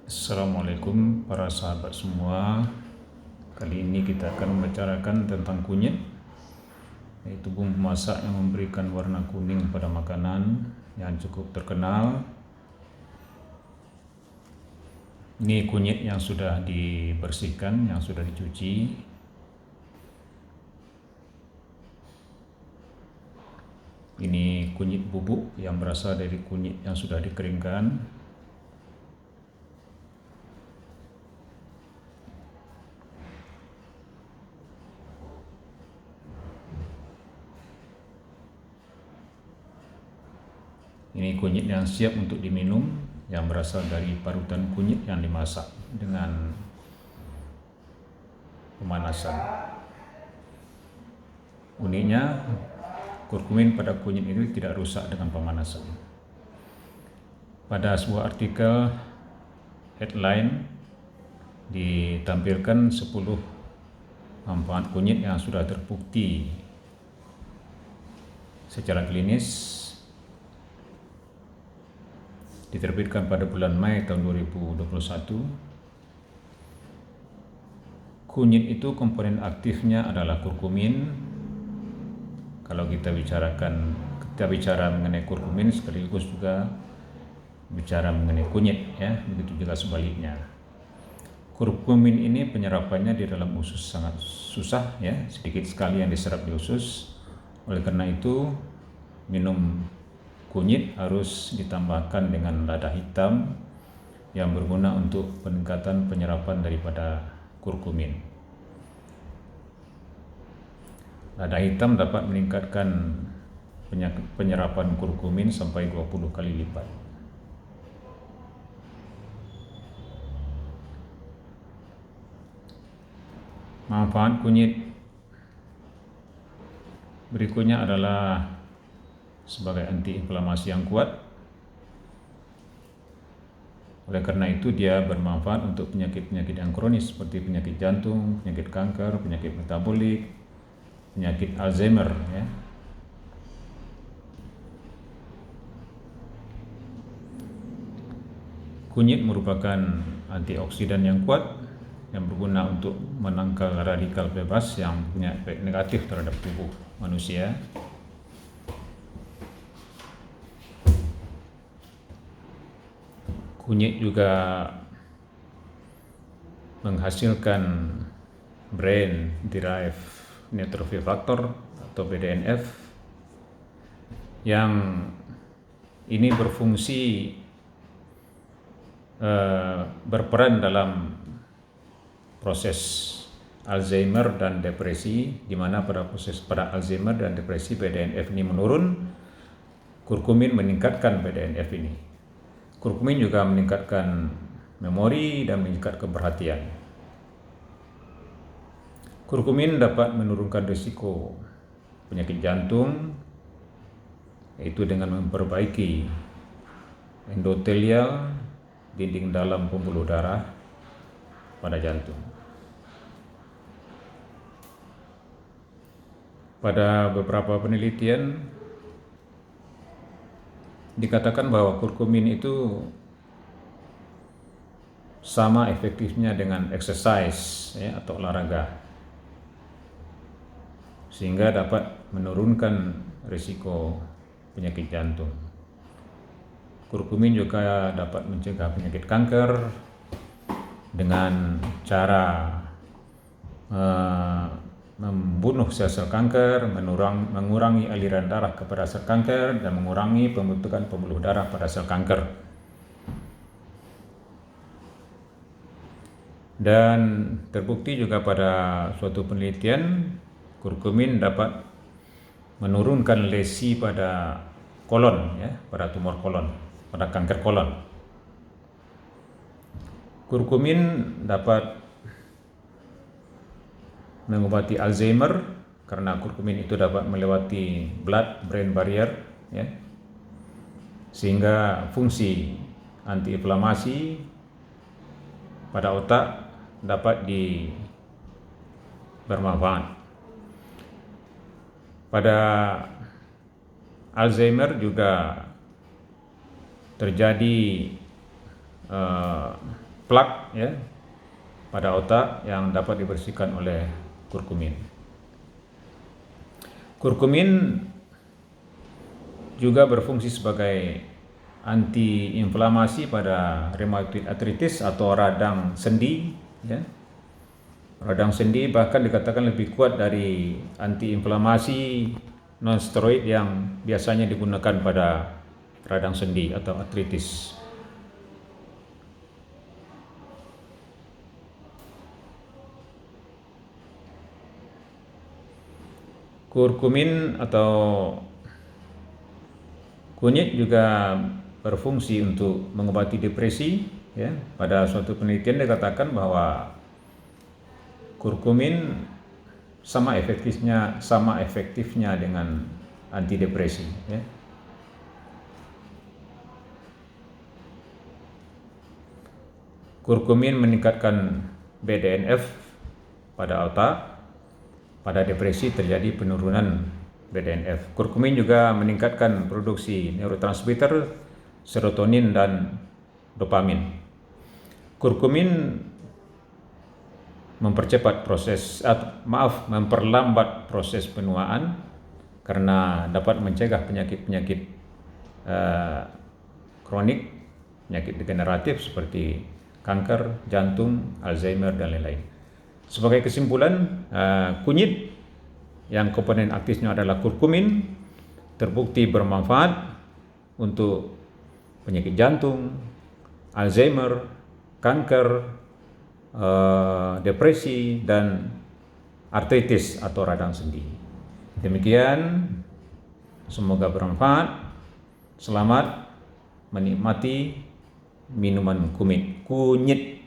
Assalamualaikum para sahabat semua. Kali ini kita akan membicarakan tentang kunyit, yaitu bumbu masak yang memberikan warna kuning pada makanan yang cukup terkenal. Ini kunyit yang sudah dibersihkan, yang sudah dicuci. Ini kunyit bubuk yang berasal dari kunyit yang sudah dikeringkan. Ini kunyit yang siap untuk diminum, yang berasal dari parutan kunyit yang dimasak dengan pemanasan. Uniknya, kurkumin pada kunyit itu tidak rusak dengan pemanasan. Pada sebuah artikel headline ditampilkan 10 manfaat kunyit yang sudah terbukti secara klinis, diterbitkan pada bulan Mei tahun 2021. Kunyit itu komponen aktifnya adalah kurkumin. Kalau kita bicara mengenai kurkumin, sekaligus juga bicara mengenai kunyit, ya, begitu juga sebaliknya. Kurkumin ini penyerapannya di dalam usus sangat susah, ya, sedikit sekali yang diserap di usus. Oleh karena itu, minum kunyit harus ditambahkan dengan lada hitam yang berguna untuk peningkatan penyerapan daripada kurkumin. Lada hitam dapat meningkatkan penyerapan kurkumin sampai 20 kali lipat. Manfaat kunyit berikutnya adalah sebagai antiinflamasi yang kuat. Oleh karena itu dia bermanfaat untuk penyakit-penyakit yang kronis seperti penyakit jantung, penyakit kanker, penyakit metabolik, penyakit Alzheimer, ya. Kunyit merupakan antioksidan yang kuat yang berguna untuk menangkal radikal bebas yang punya efek negatif terhadap tubuh manusia. Kunyit juga menghasilkan brain derived neurotrophic factor atau BDNF yang ini berfungsi berperan dalam proses Alzheimer dan depresi, di mana pada Alzheimer dan depresi BDNF ini menurun, kurkumin meningkatkan BDNF ini. Kurkumin juga meningkatkan memori dan meningkatkan perhatian. Kurkumin dapat menurunkan risiko penyakit jantung, yaitu dengan memperbaiki endotelial, dinding dalam pembuluh darah pada jantung. Pada beberapa penelitian dikatakan bahwa kurkumin itu sama efektifnya dengan exercise, ya, atau olahraga, sehingga dapat menurunkan risiko penyakit jantung. Kurkumin juga dapat mencegah penyakit kanker dengan cara membunuh sel-sel kanker, mengurangi aliran darah kepada sel kanker, dan mengurangi pembentukan pembuluh darah pada sel kanker. Dan terbukti juga pada suatu penelitian, kurkumin dapat menurunkan lesi pada kolon, ya, pada tumor kolon, pada kanker kolon. Kurkumin dapat mengobati Alzheimer karena kurkumin itu dapat melewati blood-brain barrier, ya, sehingga fungsi antiinflamasi pada otak dapat bermanfaat. Pada Alzheimer juga terjadi plak ya pada otak yang dapat dibersihkan oleh kurkumin. Kurkumin juga berfungsi sebagai anti-inflamasi pada rheumatoid arthritis atau radang sendi ya. Radang sendi bahkan dikatakan lebih kuat dari anti-inflamasi non-steroid yang biasanya digunakan pada radang sendi atau artritis. Kurkumin atau kunyit juga berfungsi untuk mengobati depresi ya. Pada suatu penelitian dikatakan bahwa kurkumin sama efektifnya dengan antidepresi ya. Kurkumin meningkatkan BDNF pada otak. Pada depresi terjadi penurunan BDNF. Kurkumin juga meningkatkan produksi neurotransmitter serotonin dan dopamin. Kurkumin memperlambat proses penuaan karena dapat mencegah penyakit-penyakit kronik, penyakit degeneratif seperti kanker, jantung, Alzheimer dan lain-lain. Sebagai kesimpulan, kunyit yang komponen aktifnya adalah kurkumin terbukti bermanfaat untuk penyakit jantung, Alzheimer, kanker, depresi dan artritis atau radang sendi. Demikian, semoga bermanfaat. Selamat menikmati minuman kunyit.